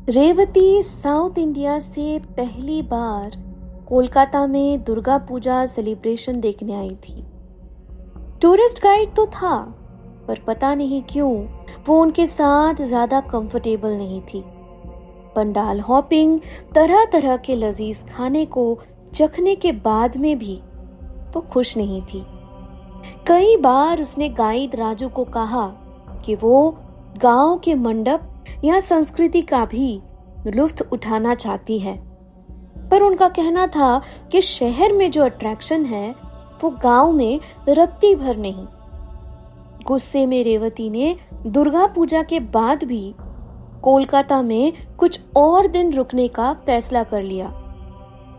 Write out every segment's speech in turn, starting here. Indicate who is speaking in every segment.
Speaker 1: Revati south India से पहली बार कोलकाता में दुर्गा पूजा सेलिब्रेशन देखने आई थी। टूरिस्ट गाइड तो था, पर पता नहीं क्यों वो उनके साथ ज्यादा कंफर्टेबल नहीं थी। पंडाल हॉपिंग, तरह तरह के लजीज खाने को चखने के बाद में भी वो खुश नहीं थी। कई बार उसने गाइड राजू को कहा कि वो गांव के मंडप या संस्कृति का भी लुत्फ उठाना चाहती है, पर उनका कहना था कि शहर में जो अट्रैक्शन है वो गांव में रत्ती भर नहीं। गुस्से में रेवती ने दुर्गा पूजा के बाद भी कोलकाता में कुछ और दिन रुकने का फैसला कर लिया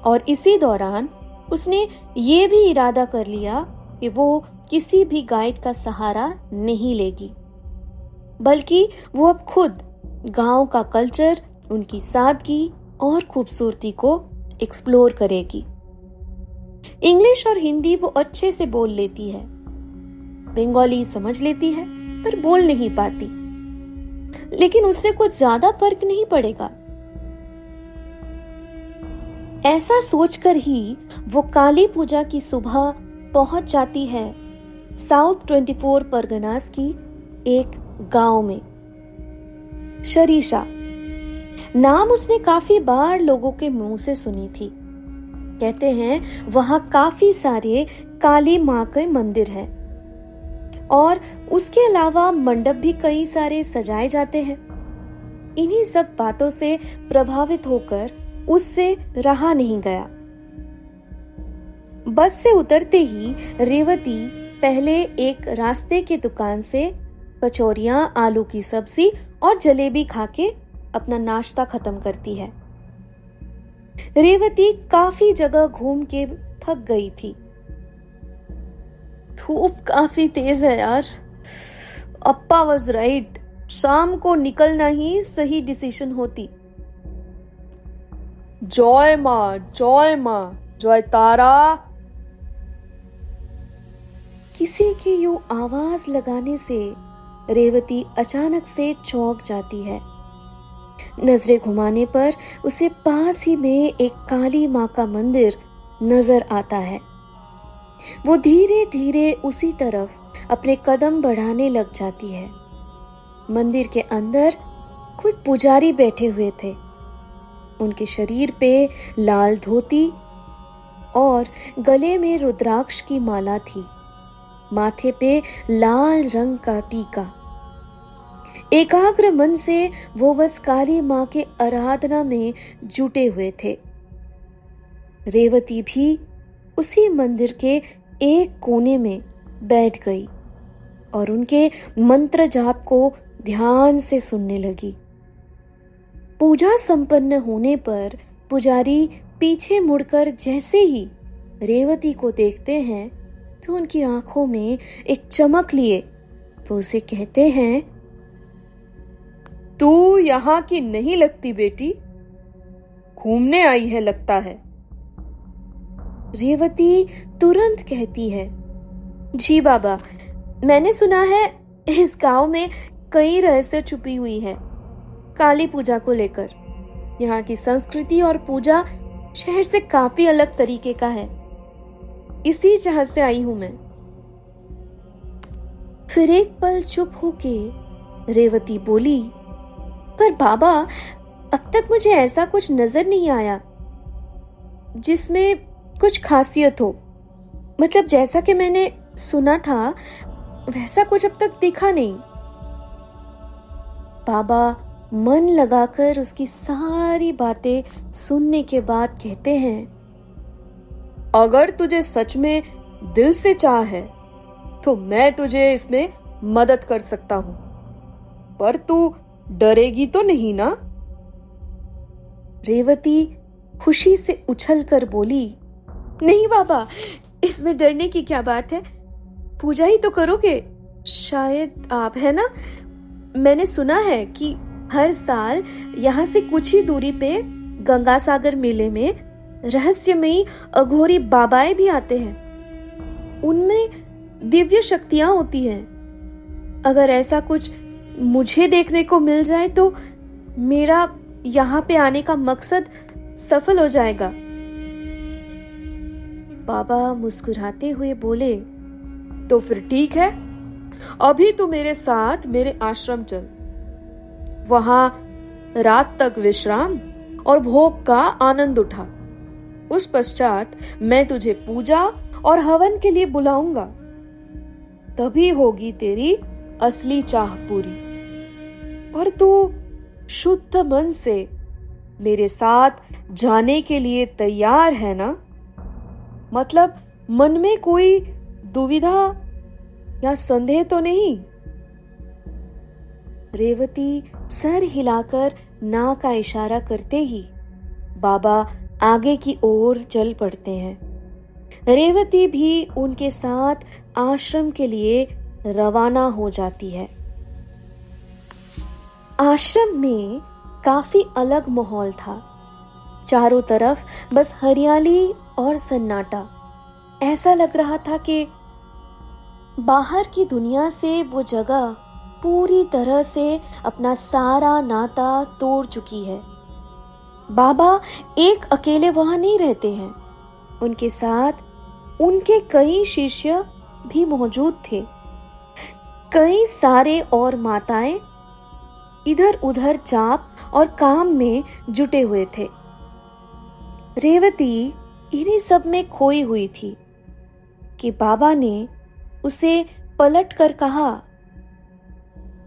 Speaker 1: और इसी दौरान उसने ये भी इरादा कर लिया कि वो किसी भी गाइड का सहारा नहीं लेगी, बल्कि वो अब खुद गांव का कल्चर, उनकी सादगी और खूबसूरती को एक्सप्लोर करेगी। इंग्लिश और हिंदी वो अच्छे से बोल लेती है, बंगाली समझ लेती है पर बोल नहीं पाती, लेकिन उससे कुछ ज्यादा फर्क नहीं पड़ेगा। ऐसा सोचकर ही वो काली पूजा की सुबह पहुंच जाती है साउथ 24 परगनास की एक गांव में। शरीशा नाम उसने काफी बार लोगों के मुंह से सुनी थी। कहते हैं वहां काफी सारे काली मां के मंदिर हैं और उसके अलावा मंडप भी कई सारे सजाए जाते हैं। इन्हीं सब बातों से प्रभावित होकर उससे रहा नहीं गया। बस से उतरते ही रेवती पहले एक रास्ते की दुकान से कचौरियां, आलू की सब्जी और जलेबी खा के अपना नाश्ता खत्म करती है। रेवती काफी जगह घूम के थक गई थी। धूप काफी तेज है यार। अप्पा वाज राइट, शाम को निकलना ही सही डिसीजन होती।
Speaker 2: जय माँ, जय माँ, जय तारा।
Speaker 1: किसी की यूं आवाज लगाने से रेवती अचानक से चौंक जाती है। नजरें घुमाने पर उसे पास ही में एक काली मां का मंदिर नजर आता है। वो धीरे धीरे उसी तरफ अपने कदम बढ़ाने लग जाती है। मंदिर के अंदर कोई पुजारी बैठे हुए थे। उनके शरीर पे लाल धोती और गले में रुद्राक्ष की माला थी। माथे पे लाल रंग का टीका। एकाग्र मन से वो बस काली मां के आराधना में जुटे हुए थे। रेवती भी उसी मंदिर के एक कोने में बैठ गई और उनके मंत्र जाप को ध्यान से सुनने लगी। पूजा संपन्न होने पर पुजारी पीछे मुड़कर जैसे ही रेवती को देखते हैं तो उनकी आंखों में एक चमक लिए वो उसे कहते हैं,
Speaker 2: तू यहाँ की नहीं लगती बेटी, घूमने आई है लगता है।
Speaker 1: रेवती तुरंत कहती है, जी बाबा, मैंने सुना है इस गांव में कई रहस्य छुपी हुई है काली पूजा को लेकर। यहाँ की संस्कृति और पूजा शहर से काफी अलग तरीके का है, इसी जहाज से आई हूं मैं। फिर एक पल चुप होके रेवती बोली, पर बाबा, अब तक मुझे ऐसा कुछ नजर नहीं आया जिसमें कुछ खासियत हो। मतलब जैसा कि मैंने सुना था वैसा कुछ अब तक दिखा नहीं। बाबा मन लगाकर उसकी सारी बातें सुनने के बाद कहते हैं,
Speaker 2: अगर तुझे सच में दिल से चाह है तो मैं तुझे इसमें मदद कर सकता हूं, पर तू डरेगी तो नहीं ना?
Speaker 1: रेवती खुशी से उछलकर बोली, नहीं बाबा, इसमें डरने की क्या बात है, पूजा ही तो करोगे शायद आप, है ना? मैंने सुना है कि हर साल यहाँ से कुछ ही दूरी पे गंगा सागर मेले में रहस्यमयी अघोरी बाबाएं भी आते हैं। उनमें दिव्य शक्तियां होती हैं। अगर ऐसा कुछ मुझे देखने को मिल जाए तो मेरा यहाँ पे आने का मकसद सफल हो जाएगा।
Speaker 2: बाबा मुस्कुराते हुए बोले, तो फिर ठीक है, अभी तू मेरे साथ मेरे आश्रम चल। वहां रात तक विश्राम और भोग का आनंद उठा। उस पश्चात मैं तुझे पूजा और हवन के लिए बुलाऊंगा। तभी होगी तेरी असली चाह पूरी। पर तू शुद्ध मन से मेरे साथ जाने के लिए तैयार है ना? मतलब मन में कोई दुविधा या संदेह तो नहीं?
Speaker 1: रेवती सर हिलाकर ना का इशारा करते ही बाबा आगे की ओर चल पड़ते हैं। रेवती भी उनके साथ आश्रम के लिए रवाना हो जाती है। आश्रम में काफी अलग माहौल था। चारों तरफ बस हरियाली और सन्नाटा। ऐसा लग रहा था कि बाहर की दुनिया से वो जगह पूरी तरह से अपना सारा नाता तोड़ चुकी है। बाबा एक अकेले वहां नहीं रहते हैं। उनके साथ उनके कई शिष्य भी मौजूद थे। कई सारे और माताएं इधर उधर जाप और काम में जुटे हुए थे। रेवती इन्हीं सब में खोई हुई थी कि बाबा ने उसे पलट कर कहा,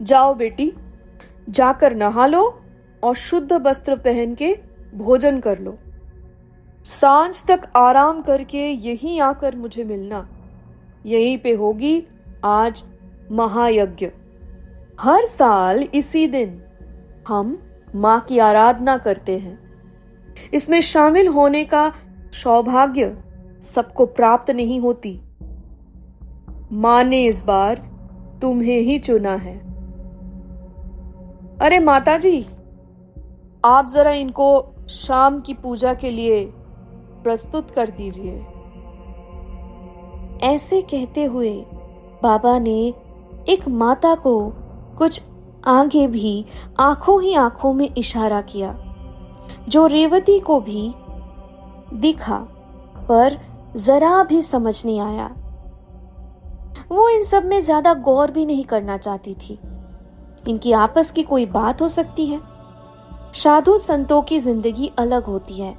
Speaker 2: जाओ बेटी, जाकर नहा लो और शुद्ध वस्त्र पहन के भोजन कर लो। सांझ तक आराम करके यहीं आकर मुझे मिलना। यहीं पे होगी आज महायज्ञ। हर साल इसी दिन हम मां की आराधना करते हैं। इसमें शामिल होने का सौभाग्य सबको प्राप्त नहीं होती। मां ने इस बार तुम्हें ही चुना है। अरे माताजी, आप जरा इनको शाम की पूजा के लिए प्रस्तुत कर दीजिए।
Speaker 1: ऐसे कहते हुए बाबा ने एक माता को कुछ आगे भी आंखों ही आंखों में इशारा किया, जो रेवती को भी दिखा पर जरा भी समझ नहीं आया। वो इन सब में ज्यादा गौर भी नहीं करना चाहती थी। इनकी आपस की कोई बात हो सकती है। साधु संतों की जिंदगी अलग होती है।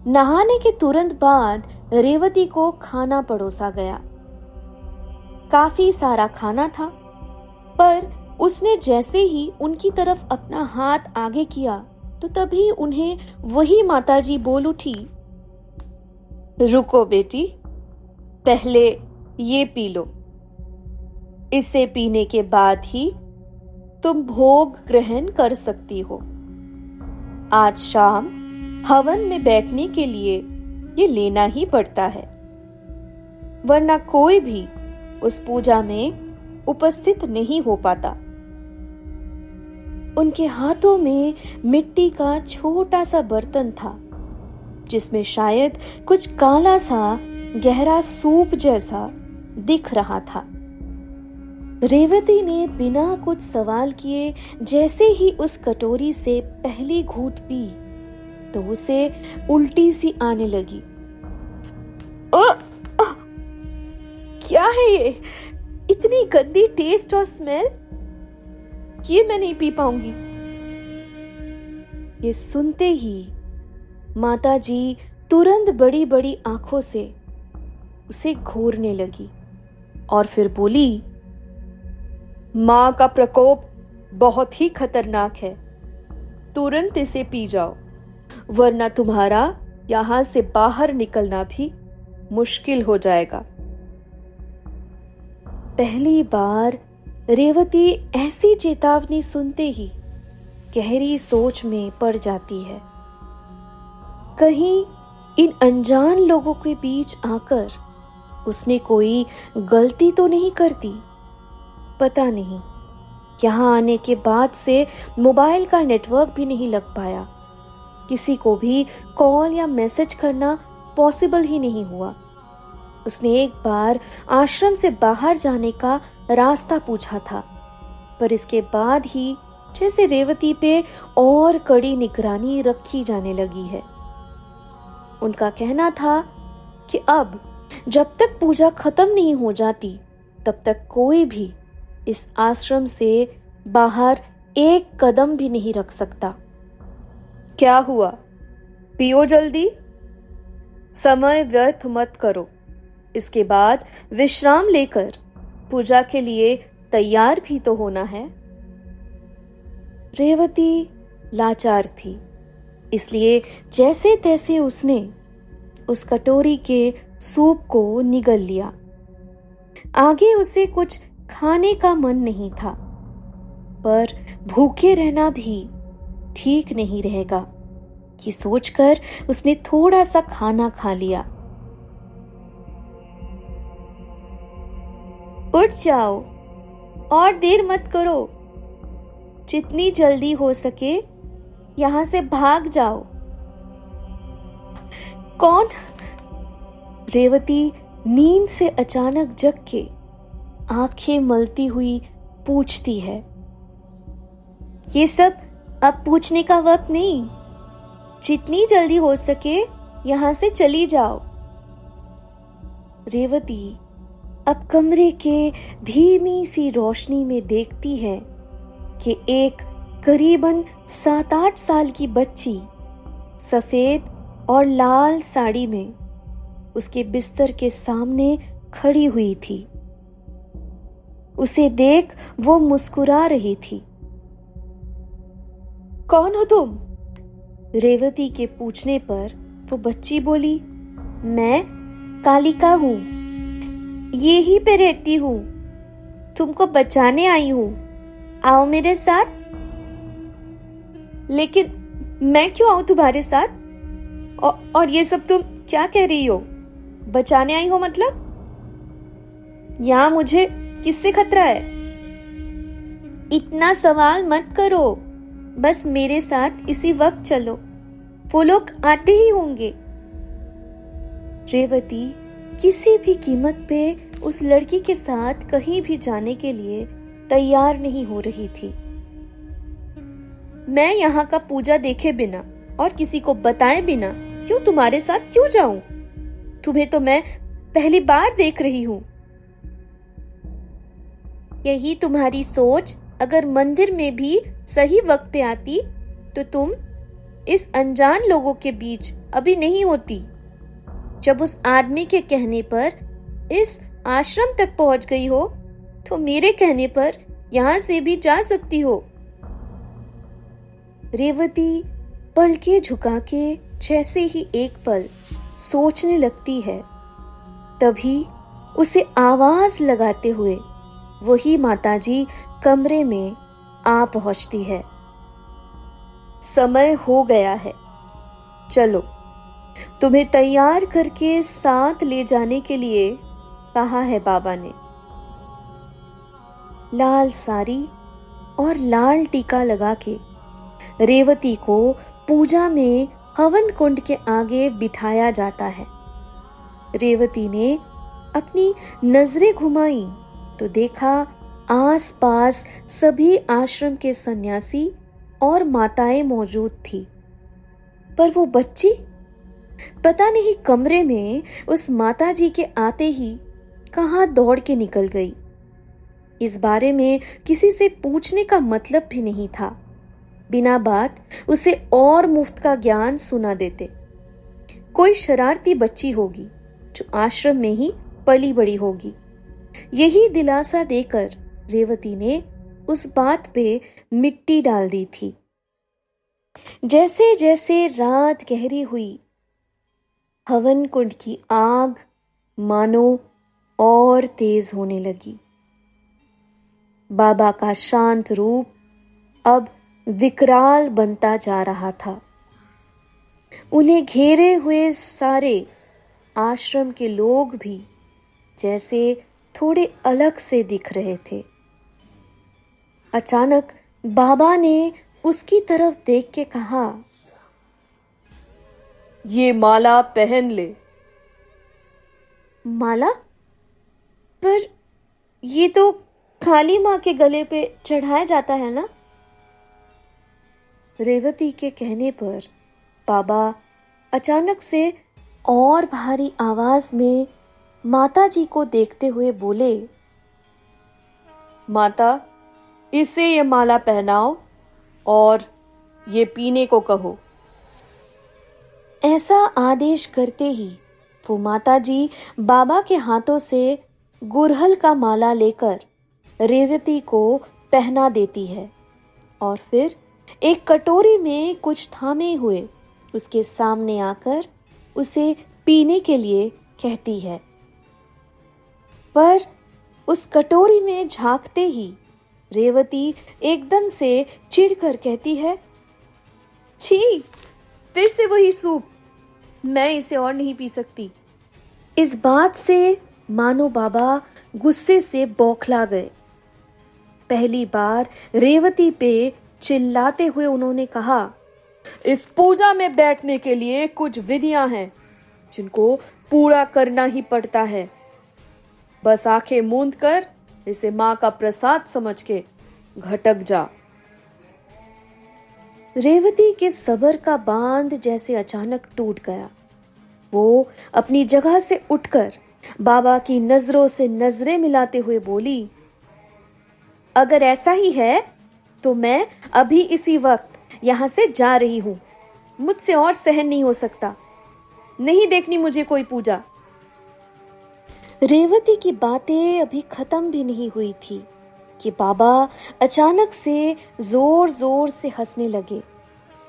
Speaker 1: नहाने के तुरंत बाद रेवती को खाना परोसा गया। काफी सारा खाना था, पर उसने जैसे ही उनकी तरफ अपना हाथ आगे किया तो तभी उन्हें वही माताजी बोल उठी,
Speaker 2: रुको बेटी, पहले ये पी लो। इसे पीने के बाद ही तुम भोग ग्रहण कर सकती हो। आज शाम हवन में बैठने के लिए ये लेना ही पड़ता है, वरना कोई भी उस पूजा में उपस्थित नहीं हो पाता।
Speaker 1: उनके हाथों में मिट्टी का छोटा सा बर्तन था, जिसमें शायद कुछ काला सा गहरा सूप जैसा दिख रहा था। रेवती ने बिना कुछ सवाल किए जैसे ही उस कटोरी से पहली घूंट पी तो उसे उल्टी सी आने लगी।
Speaker 2: क्या है ये? इतनी गंदी टेस्ट और स्मेल, ये मैं नहीं पी पाऊंगी।
Speaker 1: ये सुनते ही माताजी तुरंत बड़ी बड़ी आंखों से उसे घूरने लगी और फिर बोली,
Speaker 2: मां का प्रकोप बहुत ही खतरनाक है। तुरंत इसे पी जाओ, वरना तुम्हारा यहां से बाहर निकलना भी मुश्किल हो जाएगा।
Speaker 1: पहली बार रेवती ऐसी चेतावनी सुनते ही गहरी सोच में पड़ जाती है। कहीं इन अनजान लोगों के बीच आकर उसने कोई गलती तो नहीं कर दी। पता नहीं, यहाँ आने के बाद से मोबाइल का नेटवर्क भी नहीं लग पाया। किसी को भी कॉल या मैसेज करना पॉसिबल ही नहीं हुआ। उसने एक बार आश्रम से बाहर जाने का रास्ता पूछा था, पर इसके बाद ही जैसे रेवती पे और कड़ी निगरानी रखी जाने लगी है। उनका कहना था कि अब जब तक पूजा खत्म नहीं हो जाती तब तक कोई भी इस आश्रम से बाहर एक कदम भी नहीं रख सकता।
Speaker 2: क्या हुआ? पियो जल्दी, समय व्यर्थ मत करो। इसके बाद विश्राम लेकर पूजा के लिए तैयार भी तो होना है।
Speaker 1: रेवती लाचार थी, इसलिए जैसे तैसे उसने उस कटोरी के सूप को निगल लिया। आगे उसे कुछ खाने का मन नहीं था, पर भूखे रहना भी ठीक नहीं रहेगा, ये सोचकर उसने थोड़ा सा खाना खा लिया। उठ जाओ और देर मत करो, जितनी जल्दी हो सके यहां से भाग जाओ। कौन? रेवती नींद से अचानक जग के आंखें मलती हुई पूछती है। ये सब अब पूछने का वक्त नहीं, जितनी जल्दी हो सके यहां से चली जाओ। रेवती अब कमरे के धीमी सी रोशनी में देखती है कि एक करीबन 7-8 साल की बच्ची सफेद और लाल साड़ी में उसके बिस्तर के सामने खड़ी हुई थी। उसे देख वो मुस्कुरा रही थी। कौन हो तुम? रेवती के पूछने पर वो बच्ची बोली, मैं कालिका हूं, ये ही पे रहती हूं, तुमको बचाने आई हूं, आओ मेरे साथ। लेकिन मैं क्यों आऊं तुम्हारे साथ? और ये सब तुम क्या कह रही हो? बचाने आई हो मतलब? यहां मुझे किससे खतरा है? इतना सवाल मत करो, बस मेरे साथ इसी वक्त चलो, वो लोग आते ही होंगे। रेवती किसी भी कीमत पे उस लड़की के साथ कहीं भी जाने के लिए तैयार नहीं हो रही थी। मैं यहाँ का पूजा देखे बिना और किसी को बताए बिना क्यों तुम्हारे साथ क्यों जाऊं? तुम्हें तो मैं पहली बार देख रही हूं। यही तुम्हारी सोच अगर मंदिर में भी सही वक्त पे आती तो तुम इस अनजान लोगों के बीच अभी नहीं होती। जब उस आदमी के कहने पर इस आश्रम तक पहुंच गई हो तो मेरे कहने पर यहां से भी जा सकती हो। रेवती पलके झुका के जैसे ही एक पल सोचने लगती है, तभी उसे आवाज लगाते हुए वही माताजी कमरे में आ पहुंचती है। समय हो गया है, चलो, तुम्हें तैयार करके साथ ले जाने के लिए कहा है बाबा ने। लाल साड़ी और लाल टीका लगा के रेवती को पूजा में हवन कुंड के आगे बिठाया जाता है। रेवती ने अपनी नजरें घुमाई तो देखा आसपास सभी आश्रम के सन्यासी और माताएं मौजूद थी, पर वो बच्ची पता नहीं कमरे में उस माताजी के आते ही कहां दौड़ के निकल गई। इस बारे में किसी से पूछने का मतलब भी नहीं था। बिना बात उसे और मुफ्त का ज्ञान सुना देते। कोई शरारती बच्ची होगी जो आश्रम में ही पली बड़ी होगी। यही दिलासा देकर रेवती ने उस बात पे मिट्टी डाल दी थी। जैसे जैसे रात गहरी हुई, हवन कुंड की आग मानो और तेज होने लगी। बाबा का शांत रूप अब विकराल बनता जा रहा था। उन्हें घेरे हुए सारे आश्रम के लोग भी जैसे थोड़े अलग से दिख रहे थे। अचानक बाबा ने उसकी तरफ देख के कहा,
Speaker 2: ये माला पहन ले।
Speaker 1: माला? पर ये तो काली माँ के गले पे चढ़ाया जाता है ना? रेवती के कहने पर बाबा अचानक से और भारी आवाज में माता जी को देखते हुए बोले,
Speaker 2: माता, इसे ये माला पहनाओ और ये पीने को कहो।
Speaker 1: ऐसा आदेश करते ही वो माता जी बाबा के हाथों से गुड़हल का माला लेकर रेवती को पहना देती है और फिर एक कटोरी में कुछ थामे हुए उसके सामने आकर उसे पीने के लिए कहती है। पर उस कटोरी में झांकते ही रेवती एकदम से चिढ़कर कहती है, छी, फिर से वही सूप, मैं इसे और नहीं पी सकती। इस बात से मानो बाबा गुस्से से बौखला गए। पहली बार रेवती पे चिल्लाते हुए उन्होंने कहा,
Speaker 2: इस पूजा में बैठने के लिए कुछ विधियां हैं जिनको पूरा करना ही पड़ता है। बस आंखें मूंद कर इसे मां का प्रसाद समझ के घटक जा।
Speaker 1: रेवती के सबर का बांध जैसे अचानक टूट गया। वो अपनी जगह से उठकर बाबा की नजरों से नजरें मिलाते हुए बोली, अगर ऐसा ही है तो मैं अभी इसी वक्त यहां से जा रही हूं। मुझसे और सहन नहीं हो सकता। नहीं देखनी मुझे कोई पूजा। रेवती की बातें अभी खत्म भी नहीं हुई थी कि बाबा अचानक से जोर जोर से हंसने लगे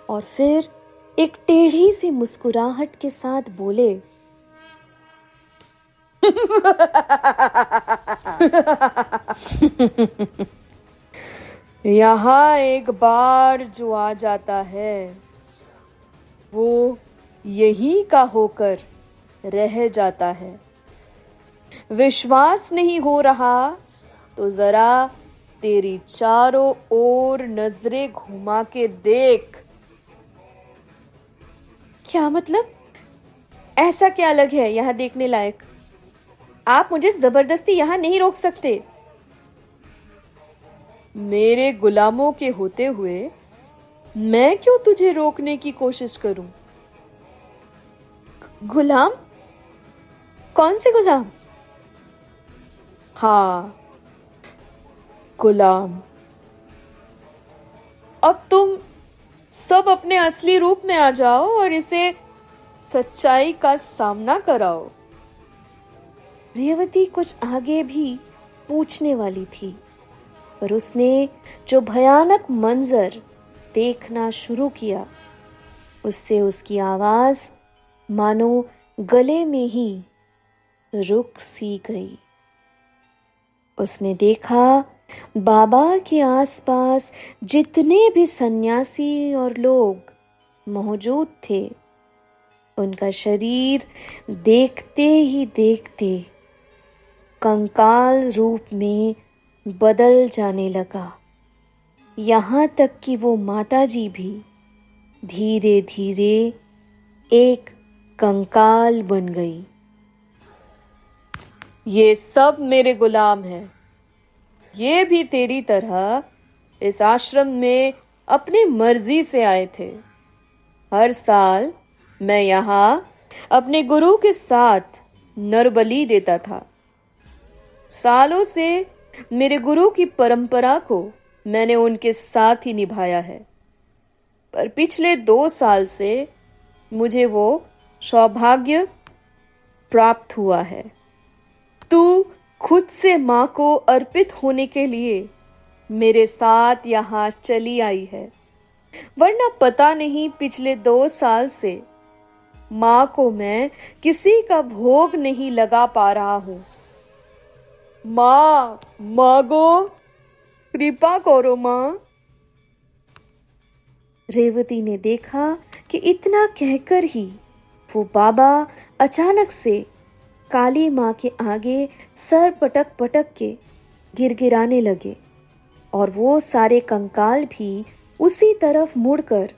Speaker 1: और फिर एक टेढ़ी सी मुस्कुराहट के साथ बोले,
Speaker 2: यहाँ एक बार जो आ जाता है वो यही का होकर रह जाता है। विश्वास नहीं हो रहा तो जरा तेरी चारों ओर नजरें घुमा के देख।
Speaker 1: क्या मतलब? ऐसा क्या अलग है यहां देखने लायक? आप मुझे जबरदस्ती यहां नहीं रोक सकते।
Speaker 2: मेरे गुलामों के होते हुए मैं क्यों तुझे रोकने की कोशिश करूं?
Speaker 1: गुलाम? कौन से गुलाम?
Speaker 2: हाँ, गुलाम। अब तुम सब अपने असली रूप में आ जाओ और इसे सच्चाई का सामना कराओ।
Speaker 1: रेवती कुछ आगे भी पूछने वाली थी, पर उसने जो भयानक मंजर देखना शुरू किया उससे उसकी आवाज मानो गले में ही रुक सी गई। उसने देखा बाबा के आसपास जितने भी सन्यासी और लोग मौजूद थे उनका शरीर देखते ही देखते कंकाल रूप में बदल जाने लगा। यहाँ तक कि वो माताजी भी धीरे धीरे एक कंकाल बन गई।
Speaker 2: ये सब मेरे गुलाम हैं। ये भी तेरी तरह इस आश्रम में अपनी मर्जी से आए थे। हर साल मैं यहाँ अपने गुरु के साथ नरबलि देता था। सालों से मेरे गुरु की परंपरा को मैंने उनके साथ ही निभाया है, पर पिछले 2 साल से मुझे वो सौभाग्य प्राप्त हुआ है। तू खुद से मां को अर्पित होने के लिए मेरे साथ यहाँ चली आई है, वरना पता नहीं पिछले 2 साल से मां को मैं किसी का भोग नहीं लगा पा रहा हूं। मां, मांगो, कृपा करो मां।
Speaker 1: रेवती ने देखा कि इतना कहकर ही वो बाबा अचानक से काली मां के आगे सर पटक पटक के गिड़गिड़ाने लगे और वो सारे कंकाल भी उसी तरफ मुड़कर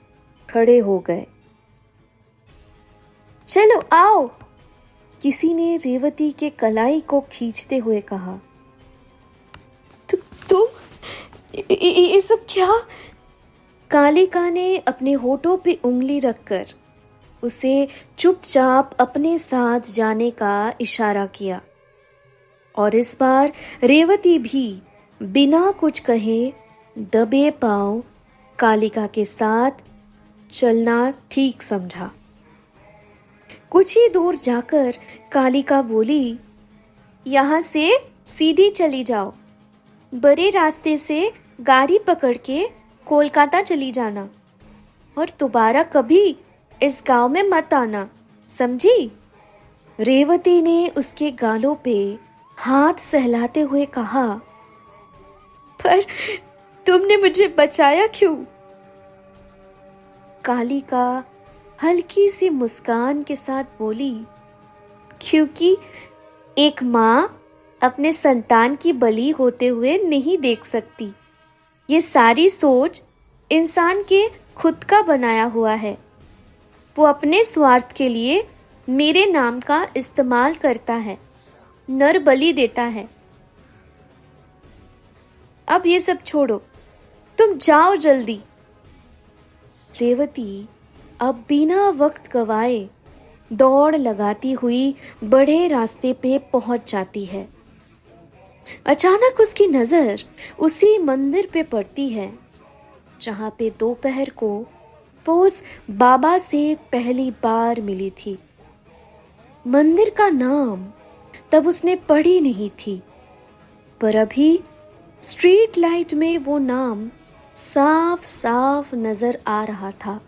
Speaker 1: खड़े हो गए। चलो आओ, किसी ने रेवती के कलाई को खींचते हुए कहा। तुम ये सब क्या? कालिका ने अपने होठों पे उंगली रखकर उसे चुपचाप अपने साथ जाने का इशारा किया और इस बार रेवती भी बिना कुछ कहे दबे पांव कालिका के साथ चलना ठीक समझा। कुछ ही दूर जाकर कालिका बोली, यहाँ से सीधी चली जाओ, बड़े रास्ते से गाड़ी पकड़ के कोलकाता चली जाना और दोबारा कभी इस गांव में मत आना, समझी? रेवती ने उसके गालों पे हाथ सहलाते हुए कहा, पर तुमने मुझे बचाया क्यों? कालिका हल्की सी मुस्कान के साथ बोली, क्योंकि एक माँ अपने संतान की बलि होते हुए नहीं देख सकती। ये सारी सोच इंसान के खुद का बनाया हुआ है। वो अपने स्वार्थ के लिए मेरे नाम का इस्तेमाल करता है, नर बलि देता है। अब ये सब छोड़ो, तुम जाओ जल्दी। रेवती अब बिना वक्त गवाए दौड़ लगाती हुई बड़े रास्ते पे पहुंच जाती है। अचानक उसकी नजर उसी मंदिर पे पड़ती है जहां पे दोपहर को वो उस बाबा से पहली बार मिली थी। मंदिर का नाम तब उसने पढ़ी नहीं थी, पर अभी स्ट्रीट लाइट में वो नाम साफ साफ नजर आ रहा था,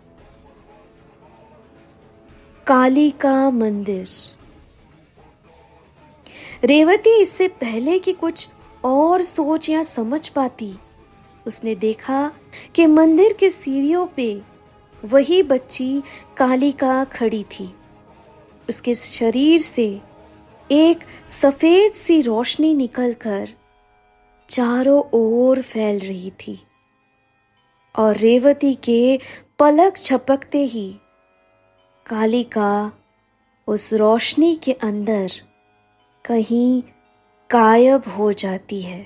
Speaker 1: कालिका मंदिर। रेवती इससे पहले कि कुछ और सोच या समझ पाती, उसने देखा कि मंदिर के सीढ़ियों पे वही बच्ची कालिका खड़ी थी। उसके शरीर से एक सफेद सी रोशनी निकलकर चारों ओर फैल रही थी और रेवती के पलक झपकते ही कालिका उस रोशनी के अंदर कहीं गायब हो जाती है।